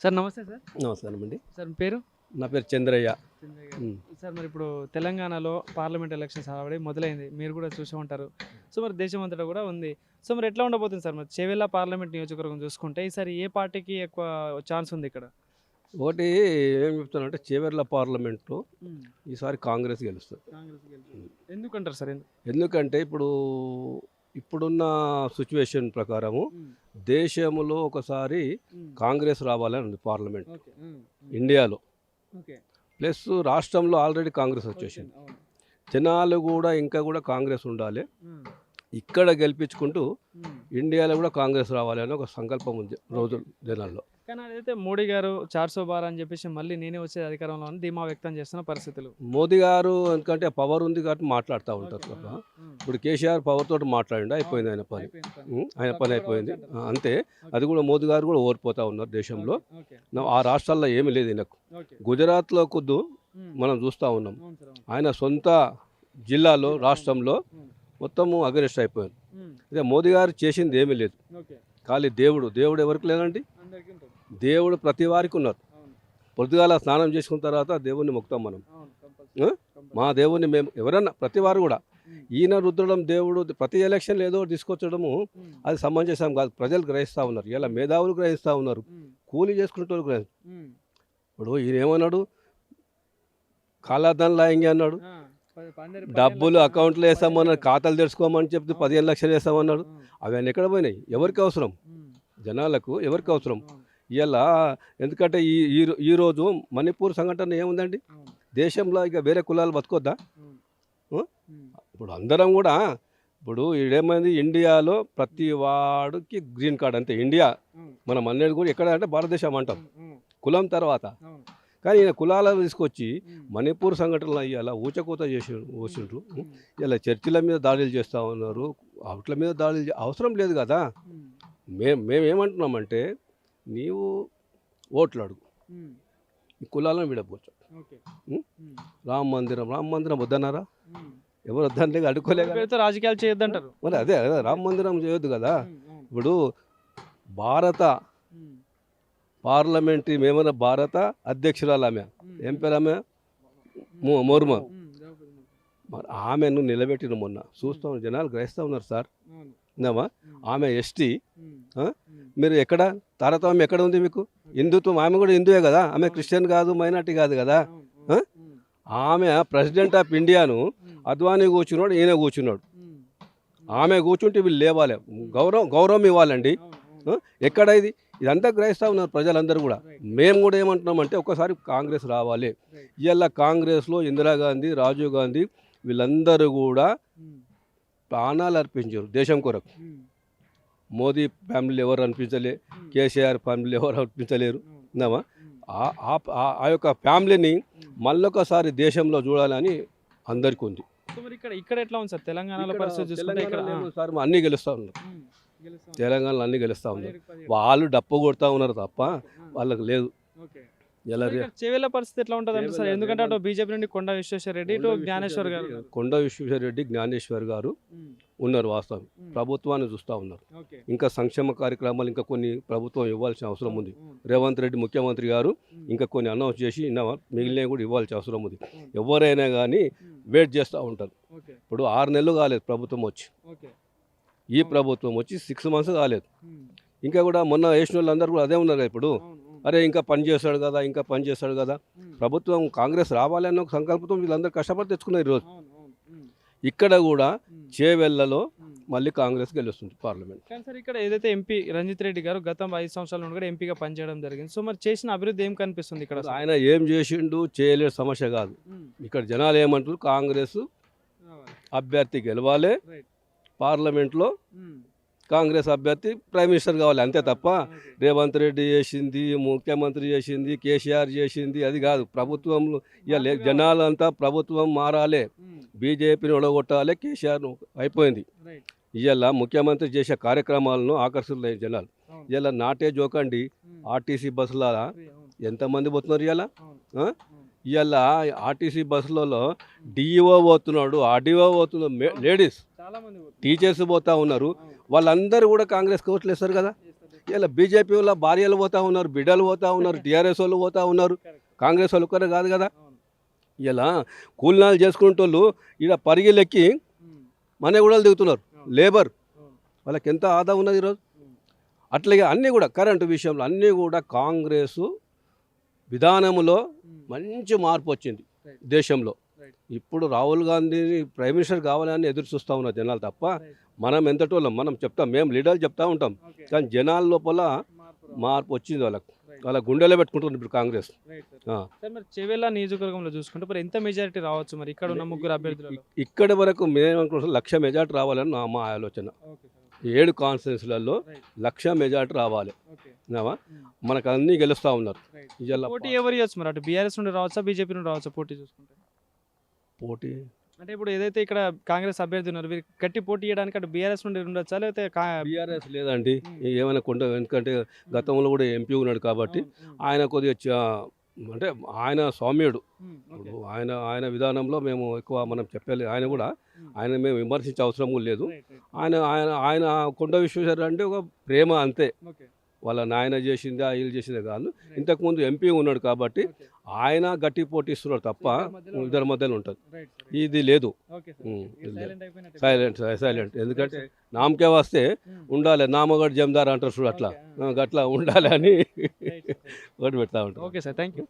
Sir నమస్తే sir. నమస్కారం అండి. సార్ మీ పేరు? నా పేరు చంద్రయ్య. చంద్రయ్య గారు. సార్ మరి ఇప్పుడు తెలంగాణలో పార్లమెంట్ ఎలక్షన్స్ ఆల్రెడీ మొదలైంది. మీరు కూడా చూసే ఉంటారు. సో మరి దేశం అంతటా కూడా ఉంది. సో మరి ఎట్లా ఉండబోతుంది సార్? మరి చేవెళ్ళ పార్లమెంట్ నియోజకవర్గం చూసుకుంటే ఈసారి ఏ పార్టీకి ఎక్కువ ఛాన్స్ ఉంది ఇక్కడ? ఒకటి ఏం చెప్తానంటే చేవెర్ల పార్లమెంట్లో ఈసారి కాంగ్రెస్ గెలుస్తుంది. కాంగ్రెస్ గెలుస్తుంది. ఎందుకంటారు సార్? ఎందుకంటే ఇప్పుడున్న సిచ్యువేషన్ ప్రకారము దేశంలో ఒకసారి కాంగ్రెస్ రావాలని ఉంది పార్లమెంట్ ఇండియాలో. ప్లస్ రాష్ట్రంలో ఆల్రెడీ కాంగ్రెస్ వచ్చేసింది. జనాలు కూడా ఇంకా కూడా కాంగ్రెస్ ఉండాలి, ఇక్కడ గెలిపించుకుంటూ ఇండియాలో కూడా కాంగ్రెస్ రావాలి అని ఒక సంకల్పం ఉంది రోజులు జనాల్లో. కానీ అదైతే మోడీ గారు 400 బార్ అని చెప్పేసి మళ్ళీ నేనే వచ్చే అధికారంలో అని ధీమా వ్యక్తం చేస్తున్న పరిస్థితులు. మోదీ గారు ఎందుకంటే పవర్ ఉంది కాబట్టి మాట్లాడుతూ ఉంటారు తప్ప. ఇప్పుడు కేసీఆర్ పవర్ తోటి మాట్లాడిండు, అయిపోయింది ఆయన పని. ఆయన పని అయిపోయింది అంతే. అది కూడా మోదీ గారు కూడా ఓడిపోతూ ఉన్నారు దేశంలో. ఆ రాష్ట్రాల్లో ఏమీ లేదు ఈయనకు. గుజరాత్లో కొద్దు మనం చూస్తూ ఉన్నాం, ఆయన సొంత జిల్లాలో రాష్ట్రంలో మొత్తము అగరెస్ట్ అయిపోయారు. అదే మోదీ గారు చేసింది ఏమీ లేదు. ఖాళీ దేవుడు ఎవరికి లేదండి. దేవుడు ప్రతి వారికి ఉన్నారు. పొద్దుగాల స్నానం చేసుకున్న తర్వాత దేవుణ్ణి మొక్కుతాం మనం. మా దేవుణ్ణి మేము ఎవరన్నా ప్రతి వారు కూడా ఈయన రుద్దడం దేవుడు ప్రతి ఎలక్షన్లో ఏదో తీసుకొచ్చడము అది సమంజసం కాదు. ప్రజలు గ్రహిస్తూ ఉన్నారు, ఇలా మేధావులు గ్రహిస్తూ ఉన్నారు, కూలీ చేసుకునేటోళ్ళు గ్రహిస్తారు. ఇప్పుడు ఈయన ఏమన్నాడు, కాలాధన్ లాయింగ్ అన్నాడు, డబ్బులు అకౌంట్లో వేస్తామన్నాడు, ఖాతాలు తెరుచుకోమని చెప్తే 15 లక్షలు వేస్తామన్నాడు. అవన్నీ ఎక్కడ పోయినాయి? ఎవరికి అవసరం? జనాలకు ఎవరికి అవసరం? ఇలా ఎందుకంటే ఈరోజు మణిపూర్ సంఘటన ఏముందండి, దేశంలో ఇక వేరే కులాలు బతుకొద్దా? ఇప్పుడు అందరం కూడా ఇప్పుడు ఏమైంది, ఇండియాలో ప్రతి వాడికి గ్రీన్ కార్డ్ అంతే. ఇండియా మనం అన్నిటి కూడా ఎక్కడ అంటే భారతదేశం అంటాం కులం తర్వాత. కానీ ఈయన కులాలను తీసుకొచ్చి మణిపూర్ సంఘటనలు అయ్యేలా ఊచకూత వచ్చిండ్రు. ఇలా చర్చిల మీద దాడులు చేస్తూ ఉన్నారు, అవుట్ల మీద దాడులు అవసరం లేదు కదా. మేమేమంటున్నామంటే నీవు ఓట్లు అడుగు, ఈ కులాలను విడపోవచ్చు. రామ మందిరం వద్దన్నారా? ఎవరు వద్దనలే, అడుకోలే. రాజకీయాలు చేయొద్దంటారు మరి. అదే రామ మందిరం చేయొద్దు కదా. ఇప్పుడు భారత పార్లమెంట్ మేమన్నా భారత అధ్యక్షురాలు ఆమె, ఏం పేరు ఆమె, ముర్ము. మరి ఆమెను నిలబెట్టిన మొన్న చూస్తాం, జనాలు గ్రహిస్తూ ఉన్నారు సార్. ఇందామా ఆమె ఎస్టీ, మీరు ఎక్కడ తారతమ్యం ఎక్కడ ఉంది మీకు? హిందుత్వం, ఆమె కూడా హిందువే కదా, ఆమె క్రిస్టియన్ కాదు, మైనార్టీ కాదు కదా. ఆమె ప్రెసిడెంట్ ఆఫ్ ఇండియాను అద్వానీ కూర్చున్నాడు, ఈయన కూర్చున్నాడు. ఆమె కూర్చుంటే వీళ్ళు లేవాలి, గౌరవం ఇవ్వాలండి. ఎక్కడ ఇదంతా గ్రహిస్తూ ఉన్నారు ప్రజలందరూ కూడా. మేము కూడా ఏమంటున్నామంటే ఒకసారి కాంగ్రెస్ రావాలి. ఇవాళ కాంగ్రెస్లో ఇందిరాగాంధీ, రాజీవ్ గాంధీ వీళ్ళందరూ కూడా ప్రాణాలు అర్పించారు దేశం కొరకు. మోదీ ఫ్యామిలీ ఎవరు అనిపించలే, కేసీఆర్ ఫ్యామిలీ ఎవరు అనిపించలేరు. ఆ యొక్క ఫ్యామిలీని మళ్ళొకసారి దేశంలో చూడాలని అందరికీ ఉంది. ఇక్కడ ఎట్లా ఉంది సార్ తెలంగాణలో పరిస్థితి? సార్ అన్నీ గెలుస్తూ ఉన్నారు, తెలంగాణలో అన్నీ గెలుస్తూ ఉన్నారు. వాళ్ళు డప్పు కొడతా ఉన్నారు తప్ప వాళ్ళకి లేదు. చేవెళ్ళ పరిస్థితి ఎట్లా ఉంటుంది అంటే సార్? ఎందుకంటే అటు బీజేపీ నుండి కొండ విశ్వేశ్వర రెడ్డి, ఇటు జ్ఞానేశ్వర్ గారు. కొండ విశ్వేశ్వర రెడ్డి, జ్ఞానేశ్వర్ గారు ఉన్నారు. వాస్తవం ప్రభుత్వాన్ని చూస్తూ ఉన్నారు. ఇంకా సంక్షేమ కార్యక్రమాలు ఇంకా కొన్ని ప్రభుత్వం ఇవ్వాల్సిన అవసరం ఉంది. రేవంత్ రెడ్డి ముఖ్యమంత్రి గారు ఇంకా కొన్ని అనౌన్స్ చేసి మిగిలినవి కూడా ఇవ్వాల్సిన అవసరం ఉంది. ఎవరైనా కానీ వెయిట్ చేస్తూ ఉంటారు. ఇప్పుడు 6 నెలలు కాలేదు ప్రభుత్వం వచ్చి, ఈ ప్రభుత్వం వచ్చి 6 months కాలేదు. ఇంకా కూడా మొన్న వేసిన వాళ్ళందరూ కూడా అదే ఉన్నారు కదా. ఇప్పుడు అరే ఇంకా పని చేస్తాడు కదా. ప్రభుత్వం కాంగ్రెస్ రావాలన్న ఒక సంకల్పంతో వీళ్ళందరూ కష్టపడి తెచ్చుకున్నారు. ఈరోజు ఇక్కడ కూడా చేవెళ్ళలో మళ్ళీ కాంగ్రెస్ గెలుస్తుంది పార్లమెంట్. కానీ సార్ ఇక్కడ ఏదైతే ఎంపీ రంజిత్ రెడ్డి గారు గత 5 సంవత్సరాల నుండి కూడా ఎంపీగా పనిచేయడం జరిగింది. సో మరి చేసిన అభివృద్ధి ఏం కనిపిస్తుంది ఇక్కడ? ఆయన ఏం చేసిండు చేయలేడు సమస్య కాదు. ఇక్కడ జనాలు ఏమంటారు, కాంగ్రెస్ అభ్యర్థి గెలవాలి, పార్లమెంట్లో కాంగ్రెస్ అభ్యర్థి ప్రైమ్ మినిస్టర్ కావాలి, అంతే తప్ప రేవంత్ రెడ్డి చేసింది, ముఖ్యమంత్రి చేసింది, కేసీఆర్ చేసింది అది కాదు. ప్రభుత్వంలో ఇవాళ జనాలంతా ప్రభుత్వం మారాలి, బీజేపీని ఒడగొట్టాలి, కేసీఆర్ అయిపోయింది. ఇవాళ ముఖ్యమంత్రి చేసే కార్యక్రమాలను ఆకర్షితులైన జనాలు. ఇవాళ నాటే జోకండి, ఆర్టీసీ బస్సుల ఎంతమంది పోతున్నారు ఇవాళ. ఇవాళ ఆర్టీసీ బస్సులలో డిఈఓ పోతున్నాడు, ఆర్డీఓ పోతున్నాడు, లేడీస్ టీచర్స్ పోతా ఉన్నారు. వాళ్ళందరూ కూడా కాంగ్రెస్ ఓట్లు వేస్తారు కదా. ఇలా బీజేపీ వాళ్ళ భార్యలు పోతా ఉన్నారు, బిడ్డలు పోతా ఉన్నారు, టీఆర్ఎస్ వాళ్ళు పోతా ఉన్నారు, కాంగ్రెస్ వాళ్ళు ఒక్కరే కాదు కదా. ఇలా కూలినాలు చేసుకునేటోళ్ళు ఇక్కడ పరిగిలెక్కి మన కూడా దిగుతున్నారు. లేబర్ వాళ్ళకి ఎంత ఆదా ఉన్నది ఈరోజు. అట్లాగే అన్నీ కూడా కరెంటు విషయంలో అన్నీ కూడా కాంగ్రెస్ విధానంలో మంచి మార్పు వచ్చింది దేశంలో. ఇప్పుడు రాహుల్ గాంధీని ప్రైమ్ మినిస్టర్ కావాలని ఎదురు చూస్తూ ఉన్నారు జనాలు తప్ప మనం ఎంతటోళ్ళం మనం చెప్తాం, మేము లీడర్లు చెప్తా ఉంటాం, కానీ జనాల లోపల మార్పు వచ్చింది వాళ్ళకు. వాళ్ళ గుండెలో పెట్టుకుంటున్నారు ఇప్పుడు కాంగ్రెస్. సార్ మరి చెవెళ్ళ నియోజకవర్గంలో చూసుకుంటే మరి ఎంత మెజారిటీ రావచ్చు మరి ఇక్కడ ఉన్న ముగ్గురు అభ్యర్థులలో? ఇక్కడి వరకు మేము అనుకుంటున్నాం 1,00,000 మెజార్టీ రావాలని మా ఆలోచన. 7 కాన్స్టిట్యున్సీలలో 1,00,000 మెజార్టీ రావాలి. మనకు అన్నీ గెలుస్తూ ఉన్నారు. పోటీ ఎవరు ఇవ్వచ్చు మరి? అటు బీఆర్ఎస్ నుండి రావచ్చా, బీజేపీ నుండి రావచ్చా పోటీ చూసుకుంటే? పోటీ అంటే ఇప్పుడు ఏదైతే ఇక్కడ కాంగ్రెస్ అభ్యర్థి ఉన్నారు వీరికి గట్టి పోటీ ఇవ్వడానికి అటు బీఆర్ఎస్ నుండి ఉండొచ్చా లేకపోతే బీఆర్ఎస్ లేదండి ఏమైనా ఎందుకంటే గతంలో కూడా ఎంపీ ఉన్నాడు కాబట్టి ఆయన కొద్దిగా అంటే ఆయన సౌమ్యుడు. ఇప్పుడు ఆయన విధానంలో మేము ఎక్కువ మనం చెప్పాలి. ఆయన కూడా ఆయన మేము విమర్శించే అవసరం కూడా లేదు. ఆయన ఆయన ఆయన కొండ విశ్వేశ్వర అంటే ఒక ప్రేమ అంతే. వాళ్ళ నాయన చేసిందా వీళ్ళు చేసిందే కాదు. ఇంతకుముందు ఎంపీ ఉన్నాడు కాబట్టి ఆయన గట్టి పోటీ ఇస్తున్నాడు తప్ప ఇద్దరి మధ్యలో ఉంటుంది. ఇది లేదు, సైలెంట్. ఎందుకంటే నామకే వస్తే ఉండాలి, నామగడ్ జమదార్ అంటారు చూడు, అట్లా ఉండాలి అని ఒకటి పెడతా ఉంటాం. Okay sir, thank you.